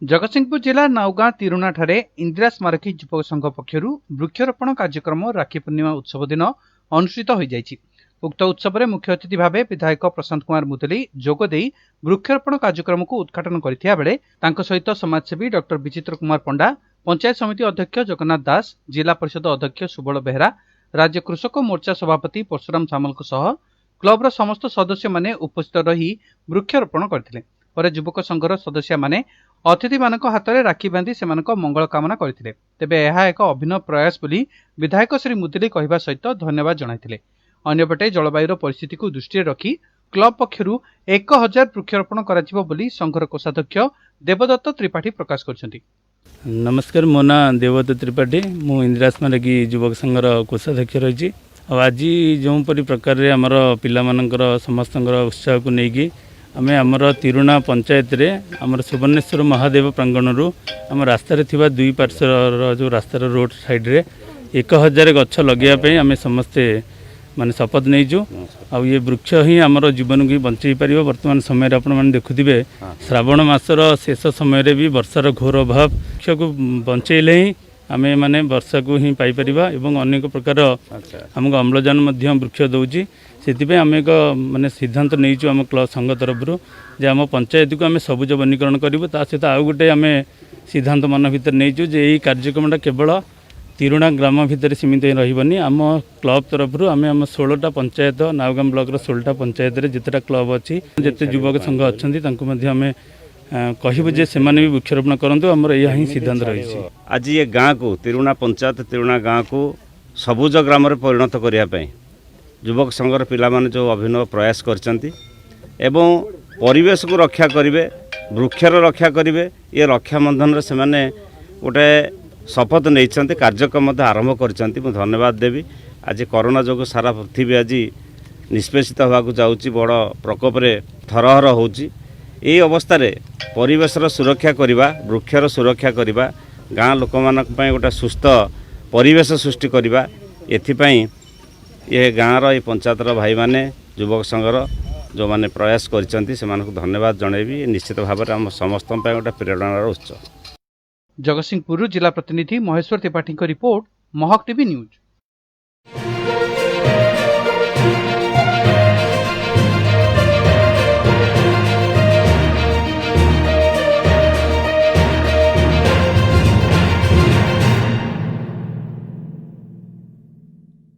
जगतसिंहपुर जिला नौगां तिरुणा ठारे इंदिरा स्मारकी युवक संघ पक्षर वृक्षरोपण कार्यक्रम राखी पूर्णिमा उत्सव दिन अनुष्ठित हो जायछि। उक्त उत्सव में मुख्य अतिथि भाव विधायक प्रशांत कुमार मुदुली जोगदे वृक्षरोपण कार्यक्रम को उद्घाटन करथिया बेले तांको सहित समाजसेवी डॉक्टर विचित्र कुमार पंडा, पंचायत समिति अध्यक्ष जगन्नाथ दास, जिला परिषद अध्यक्ष सुबल बेहरा, राज्य कृषक मोर्चा सभापति परशुराम सामल सह क्लबर समस्त सदस्य माने उपस्थित रही वृक्षरोपण करथिले। पर युवक संघर सदस्य माने अतिथि मानक हाथ में राखी बांधि से मंगल कामना करथिले। तेबे यह एक अभिनव प्रयास बोली विधायक श्री मुदुली कहवा सहित धन्यवाद जणाइथिले। अन्यपटे जलवायुर परिस्थिति को दृष्टि रखी क्लब पक्षर 1000 वृक्षरोपण करा बोली संघर कोषाध्यक्ष देवदत्त त्रिपाठी प्रकाश करछन्ति। नमस्कार, मो ना देवदत्त त्रिपाठी, मु इंदिरा स्मारकी युवक संघर कोषाध्यक्ष रही। आज जो प्रकार आमर पिला समस्त उत्साह को लेकिन आम आमर तिरुणा पंचायत रे आमर सुवर्णेश्वर महादेव प्रांगण रु आम रास्तार थिबा दुई पार्श्वर जो रास्तार रोड साइड रे 1000 गछ लगे आम समस्ते माने शपथ नहींचु। आ ये वृक्ष ही आमर जीवन को बंचई पार। वर्तमान समय आप देखुवे श्रावण मासर शेष समय रे भी वर्षार घोर अभाव, वृक्ष को बंचेले ही आम माने वर्षा को ही पाइपर एवं अनेक प्रकार आमको अम्लजान वृक्ष दौची। से आम एक माने सिद्धांत नहीं आम क्लब संघ तरफ जे आम पंचायत को आम सबुज वनीकरण करूँ। ता सहित आउ गोटे आम सिद्धांत मन भर नहीं जे यही कार्यक्रमटा केवल तिरुणा ग्राम भितर सीमित रही। आम क्लब तरफ आम आम 16टा पंचायत नावगाम ब्लॉक 16टा पंचायत जितेटा क्लब अच्छी जिते युवक संघ अच्छा आम कहबू जे से भी वृक्षरोपण करूँ। आमर यह ही सिद्धांत रही। आज ये गाँव को तिरुणा पंचायत तिरुणा गाँव को सबुज ग्राम परिणत करने युवक संघर पिला माने जो अभिनव प्रयास करचंती एवं परिवेश को रक्षा करेंगे, वृक्षर रक्षा करेंगे। ये रक्षा बंधन से माने गोटे शपथ नहीं कार्यक्रम आरंभ करचंती। मु धन्यवाद देवी। आज कोरोना जो सारा पृथ्वी आज निष्पेषित होगा जाऊँगी, बड़ प्रकोप थरहर होची। ये अवस्था रे परिवेशर सुरक्षा करवा, वृक्षर सुरक्षा करवा, गाँ लोक मानक पय गोटे सुस्थ परिवेश सृष्टि करवा, एथिपाई ये गाँव ये पंचायतर भाई माने युवक संघर जो माने प्रयास करचंती से मानक धन्यवाद जणेबी। निश्चित भाव में आम समस्त गोटे प्रेरणार उत्सव। जगतसिंहपुर जिला प्रतिनिधि महेश्वर त्रिपाठी रिपोर्ट, महक टीवी न्यूज।